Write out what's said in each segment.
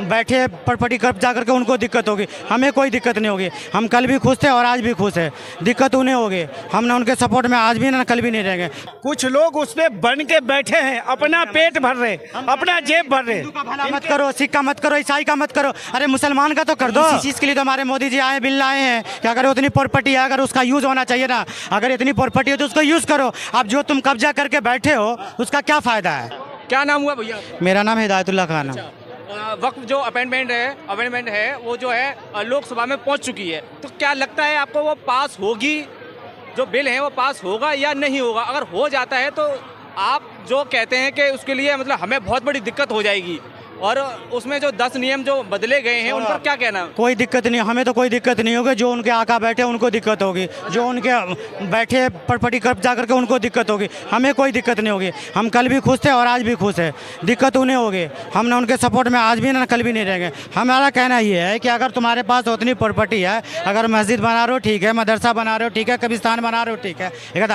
बैठे प्रॉपर्टी कब्जा करके उनको दिक्कत होगी, हमें कोई दिक्कत नहीं होगी। हम कल भी खुश थे और आज भी खुश है। दिक्कत उन्हें होगी, हम ना उनके सपोर्ट में आज भी ना कल भी नहीं रहेंगे। कुछ लोग उस पे बन के बैठे हैं, अपना पेट भर रहे, अपना जेब भर रहे। मत करो, सिख का मत करो, ईसाई का मत करो, अरे मुसलमान का तो कर दो। इसी चीज़ के लिए तो हमारे मोदी जी आए, बिल लाए हैं कि अगर उतनी प्रॉपर्टी है, अगर उसका यूज़ होना चाहिए ना, अगर इतनी प्रॉपर्टी है तो उसको यूज़ करो। अब जो तुम कब्जा करके बैठे हो उसका क्या फ़ायदा है। क्या नाम हुआ भैया? मेरा नाम हिदायतुल्लाह खान है। वक्त जो अमेंडमेंट है वो जो है लोकसभा में पहुंच चुकी है, तो क्या लगता है आपको वो पास होगी? जो बिल है वो पास होगा या नहीं होगा? अगर हो जाता है तो आप जो कहते हैं कि उसके लिए मतलब हमें बहुत बड़ी दिक्कत हो जाएगी, और उसमें जो 10 नियम जो बदले गए हैं उन पर क्या कहना? कोई दिक्कत नहीं, हमें तो कोई दिक्कत नहीं होगी। जो उनके आका बैठे उनको दिक्कत होगी, जो उनके बैठे प्रॉपर्टी कब्जा करके उनको दिक्कत होगी, हमें कोई दिक्कत नहीं होगी। हम कल भी खुश थे और आज भी खुश है। दिक्कत उन्हें होगी, हम ना उनके सपोर्ट में आज भी ना कल भी नहीं रहेंगे। हमारा कहना ये है कि अगर तुम्हारे पास उतनी प्रॉपर्टी है, अगर मस्जिद बना रहे हो ठीक है, मदरसा बना रहे हो ठीक है, कब्रिस्तान बना रहे हो ठीक है,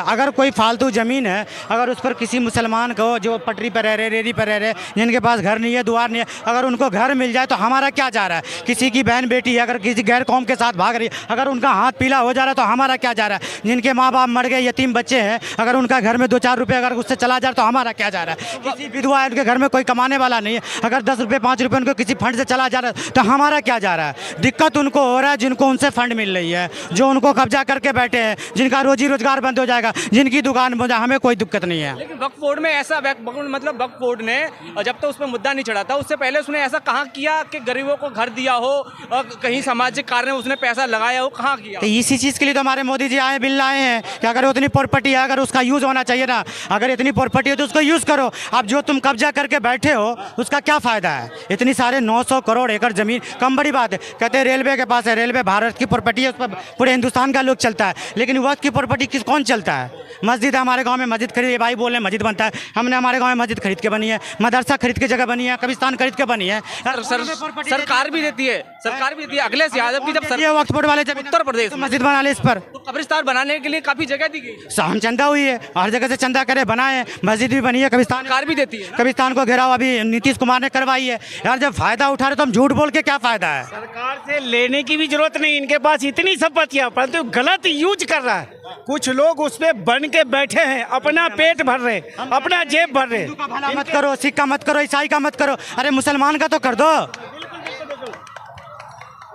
अगर कोई फालतू ज़मीन है, अगर उस पर किसी मुसलमान को जो पटरी पर रह रहे, रेरी पर रह रहे, जिनके पास घर नहीं है, द्वार नहीं है, अगर उनको घर मिल जाए तो हमारा क्या जा रहा है। किसी की बहन बेटी है अगर किसी गैर कौम के साथ भाग रही है, अगर उनका हाथ पीला हो जा रहा है तो हमारा क्या जा रहा है। जिनके माँ बाप मर गए, यतीम बच्चे हैं, अगर उनका घर में 2-4 रुपये अगर उससे चला जा रहा है तो हमारा क्या जा रहा है। किसी विधवा है, उनके घर में कोई कमाने वाला नहीं है, अगर 10 रुपये 5 रुपये उनको किसी फंड से चला जा रहा है तो हमारा क्या जा रहा है। दिक्कत उनको हो रहा है जिनको उनसे फंड मिल रही है, जो उनको कब्जा करके बैठे हैं, जिनका रोजी रोजगार बंद हो जाएगा, जिनकी दुकान बंद हो जाए, हमें कोई दिक्कत नहीं है। लेकिन वक्फ बोर्ड में ऐसा मतलब वक्फ बोर्ड ने जब तक उस पर मुद्दा नहीं चढ़ा था उससे पहले उसने ऐसा कहाँ किया कि गरीबों को घर दिया हो, और कहीं सामाजिक कार्य में उसने पैसा लगाया हो, कहाँ किया? तो इसी चीज़ के लिए तो हमारे मोदी जी आए, बिल लाए हैं कि अगर उतनी प्रॉपर्टी है, अगर उसका यूज़ होना चाहिए ना, अगर इतनी प्रॉपर्टी है तो उसको यूज़ करो। अब जो तुम कब्जा करके बैठे हो उसका क्या फ़ायदा है। इतनी सारे 900 करोड़ एकड़ ज़मीन कम बड़ी बात है। कहते हैं रेलवे के पास है, रेलवे भारत की प्रॉपर्टी है, उस पर पूरे हिंदुस्तान का लोग चलता है, लेकिन वक्त की प्रॉपर्टी कौन चलता है। मस्जिद है, हमारे गाँव में मस्जिद खरीद, भाई बोल रहे हैं मस्जिद बनता है, हमने हमारे गाँव में मस्जिद खरीद के बनी है, मदरसा खरीद के जगह बनी है, कब्रिस्तान खरीद के बनी है। सरकार भी देती है, सरकार भी देती है। अखिलेश यादव की जब वक्त बोर्ड वाले जब उत्तर प्रदेश तो मस्जिद बना ले, इस पर तो कब्रिस्तान बनाने के लिए काफी जगह दी गई, हम चंदा हुई है, हर जगह से चंदा करे बनाए, मस्जिद भी बनी है, कब्रिस्तान सरकार भी देती है। कब्रिस्तान को घेराव अभी नीतीश कुमार ने करवाई है। यार जब फायदा उठा रहे तो हम झूठ बोल के क्या फायदा है। सरकार से लेने की भी जरूरत नहीं, इनके पास इतनी संपत्तियां, परंतु गलत यूज कर रहा है। कुछ लोग उस पे बन के बैठे हैं, अपना पेट भर रहे, अपना जेब भर रहे। मत करो, सिख का मत करो, ईसाई का मत करो, अरे मुसलमान का तो कर दो,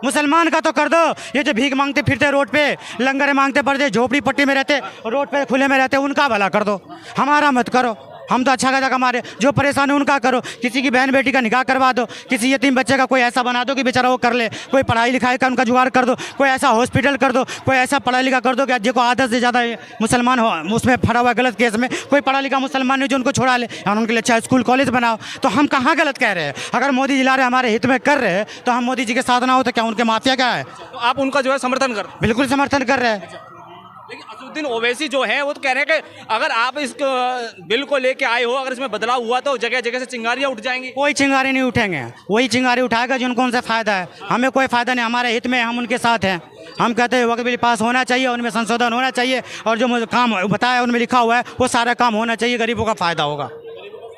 मुसलमान का तो कर दो। ये जो भीख मांगते फिरते रोड पे, लंगर मांगते पड़ते, झोपड़ी पट्टी में रहते, रोड पे खुले में रहते, उनका भला कर दो, हमारा मत करो। हम तो अच्छा खासा कमा रहे, जो परेशान है उनका करो। किसी की बहन बेटी का निकाह करवा दो, किसी यतीम बच्चे का कोई ऐसा बना दो कि बेचारा वो कर ले, कोई पढ़ाई लिखाई का उनका जुगाड़ कर दो, कोई ऐसा हॉस्पिटल कर दो, कोई ऐसा पढ़ा लिखा कर दो कि जिसको आदत से ज़्यादा मुसलमान हो उसमें फड़ा हुआ गलत केस में, कोई पढ़ा लिखा मुसलमान नहीं जो उनको छोड़ा ले, और उनके लिए अच्छा स्कूल कॉलेज बनाओ। तो हम कहाँ गलत कह रहे हैं। अगर मोदी जी ला रहे हमारे हित में कर रहे हैं तो हम मोदी जी के साथ ना हो तो क्या उनके माफिया क्या है। तो आप उनका जो है समर्थन कर? बिल्कुल समर्थन कर रहे हैं। लेकिन असदुद्दीन ओवैसी जो है वो तो कह रहे हैं कि अगर आप इस बिल को लेके आए हो, अगर इसमें बदलाव हुआ तो जगह जगह से चिंगारियां उठ जाएंगी। कोई चिंगारी नहीं उठेंगे, वही चिंगारी उठाएगा जिनको उनसे फ़ायदा है, हमें कोई फ़ायदा नहीं। हमारे हित में हम उनके साथ हैं। हम कहते हैं वक्त बिल पास होना चाहिए, उनमें संशोधन होना चाहिए, और जो काम बताया उनमें लिखा हुआ है वो सारा काम होना चाहिए, गरीबों का फ़ायदा होगा।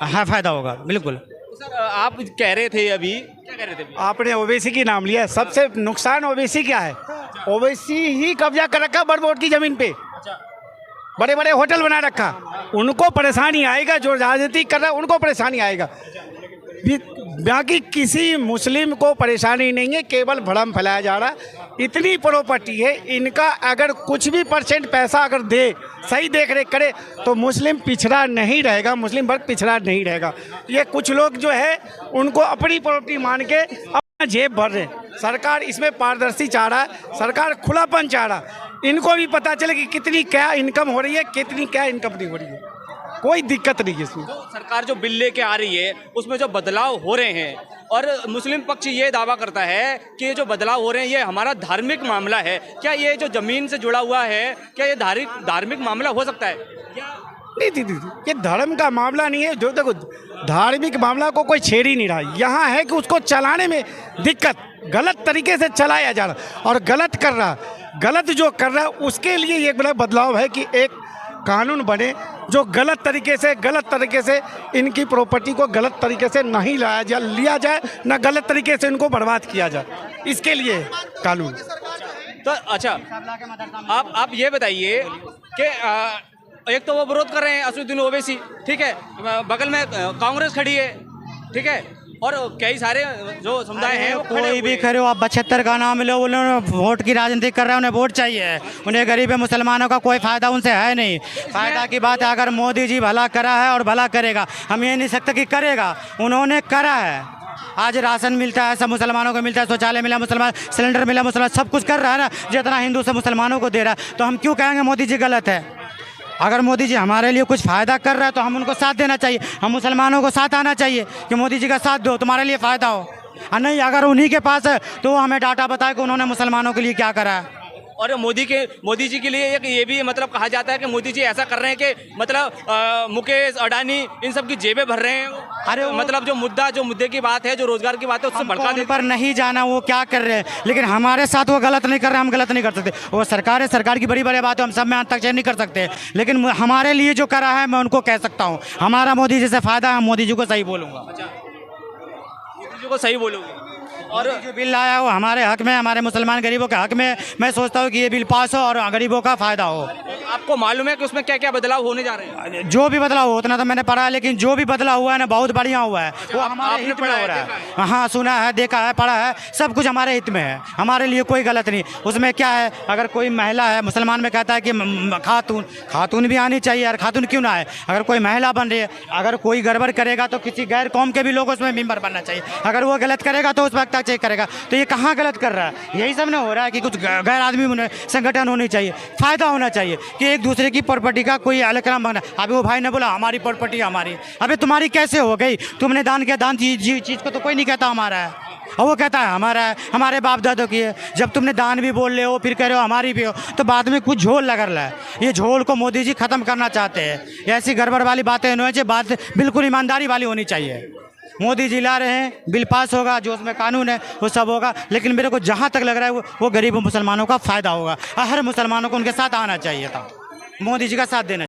हाँ फ़ायदा होगा बिल्कुल। सर आप कह रहे थे अभी, क्या कह रहे थे? आपने ओवैसी की नाम लिया, सबसे नुकसान ओवैसी क्या है। ओवैसी ही कब्जा कर रखा बड़ बोर्ड की जमीन पे, बड़े बड़े होटल बना रखा, उनको परेशानी आएगा। जो राजनीति कर रहा है उनको परेशानी आएगा, बाकी किसी मुस्लिम को परेशानी नहीं है, केवल भ्रम फैलाया जा रहा है। इतनी प्रॉपर्टी है इनका, अगर कुछ भी % पैसा अगर दे, सही देख रेख करे तो मुस्लिम पिछड़ा नहीं रहेगा, मुस्लिम वर्ग पिछड़ा नहीं रहेगा। ये कुछ लोग जो है उनको अपनी प्रॉपर्टी मान के अपना जेब भर रहे। सरकार इसमें पारदर्शी चाह रहा है, सरकार खुलापन चाह रहा है, इनको भी पता चले कि कितनी क्या इनकम हो रही है, कितनी क्या इनकम नहीं हो रही है। कोई दिक्कत नहीं है इसमें। सरकार जो बिल लेके आ रही है उसमें जो बदलाव हो रहे हैं, और मुस्लिम पक्ष ये दावा करता है कि ये जो बदलाव हो रहे हैं ये हमारा धार्मिक मामला है। क्या ये जो जमीन से जुड़ा हुआ है, क्या ये धार्मिक मामला हो सकता है? नहीं दीदी, ये धर्म का मामला नहीं है। जो देखो धार्मिक मामला को कोई छेड़ ही नहीं रहा, यहाँ है कि उसको चलाने में दिक्कत, गलत तरीके से चलाया जा रहा और गलत कर रहा, गलत जो कर रहा है उसके लिए ये बड़ा बदलाव है कि एक कानून बने जो गलत तरीके से इनकी प्रॉपर्टी को गलत तरीके से नहीं लिया जाए, ना गलत तरीके से इनको बर्बाद किया जाए, इसके लिए कानून। तो अच्छा, आप ये बताइए कि एक तो वो विरोध कर रहे हैं असदुद्दीन ओवैसी, ठीक है, बगल में कांग्रेस खड़ी है, ठीक है, और कई सारे जो समुदाय हैं वो खड़े कोई हुए भी हैं। खड़े हो, आप 75 का नाम लो, उन्होंने वोट की राजनीति कर रहे हैं, उन्हें वोट चाहिए, उन्हें गरीब मुसलमानों का कोई फायदा उनसे है नहीं। फायदा की बात है, अगर मोदी जी भला करा है और भला करेगा, हम ये नहीं सकते कि करेगा, उन्होंने करा है। आज राशन मिलता है, सब मुसलमानों को मिलता है, शौचालय मिला मुसलमान, सिलेंडर मिला मुसलमान, सब कुछ कर रहा है ना, जितना हिंदू से मुसलमानों को दे रहा है, तो हम क्यों कहेंगे मोदी जी गलत है? अगर मोदी जी हमारे लिए कुछ फ़ायदा कर रहा है तो हम उनको साथ देना चाहिए, हम मुसलमानों को साथ आना चाहिए कि मोदी जी का साथ दो, तुम्हारे लिए फ़ायदा हो। और नहीं, अगर उन्हीं के पास है तो वो हमें डाटा बताए कि उन्होंने मुसलमानों के लिए क्या करा है। और मोदी जी के लिए एक ये भी मतलब कहा जाता है कि मोदी जी ऐसा कर रहे हैं कि मतलब मुकेश अडानी इन सब की जेबें भर रहे हैं। अरे वो- मतलब जो मुद्दे की बात है, जो रोजगार की बात है, उससे भड़का उन देते पर नहीं जाना वो क्या कर रहे हैं, लेकिन हमारे साथ वो गलत नहीं कर रहे, हम गलत नहीं कर सकते। वो सरकार है, सरकार की बड़ी बड़ी बात है, हम सब में हस्तक्षेप नहीं कर सकते, लेकिन हमारे लिए जो करा है मैं उनको कह सकता हूँ, हमारा मोदी जी से फ़ायदा है, मोदी जी को सही बोलूँगा। मोदी जी को सही बोलोगे। और जो बिल लाया हो हमारे हक में, हमारे मुसलमान गरीबों के हक में, मैं सोचता हूँ कि ये बिल पास हो और गरीबों का फ़ायदा हो। आपको मालूम है कि उसमें क्या क्या बदलाव होने जा रहे हैं? जो भी बदलाव हो उतना तो मैंने पढ़ा है, लेकिन जो भी बदलाव हुआ है ना बहुत बढ़िया हुआ है, वो हमारे आपने हित में पढ़ा हो है, रहा देखा है। हाँ, सुना है, देखा है, पढ़ा है, सब कुछ हमारे हित में है, हमारे लिए कोई गलत नहीं। उसमें क्या है, अगर कोई महिला है, मुसलमान में कहता है कि खातून भी आनी चाहिए, यार खातून क्यों ना आए? अगर कोई महिला बन रही है, अगर कोई गड़बड़ करेगा तो किसी गैर कौम के भी लोग उसमें मेंबर बनना चाहिए, अगर वो गलत करेगा तो उस वक्त तक चेक करेगा। तो ये कहाँ गलत कर रहा है? यही सब ना हो रहा है कि कुछ गैर आदमी संगठन होनी चाहिए, फ़ायदा होना चाहिए कि एक दूसरे की प्रॉपर्टी का कोई अलग काम बनना। अभी वो भाई ने बोला हमारी प्रॉपर्टी हमारी, अबे तुम्हारी कैसे हो गई? तुमने दान किया, दान चीज़ को तो कोई नहीं कहता हमारा है, और वो कहता है हमारा है, हमारे बाप दादों की है। जब तुमने दान भी बोल रहे हो फिर कह रहे हो हमारी भी हो, तो बाद में कुछ झोल लग रहा है। ये झोल को मोदी जी ख़त्म करना चाहते हैं। ऐसी गड़बड़ वाली बातें नहीं चाहिए, बात बिल्कुल ईमानदारी वाली होनी चाहिए। मोदी जी ला रहे हैं, बिल पास होगा, जो उसमें कानून है वो सब होगा, लेकिन मेरे को जहाँ तक लग रहा है वो गरीब मुसलमानों का फ़ायदा होगा। हर मुसलमानों को उनके साथ आना चाहिए था, मोदी जी का साथ देना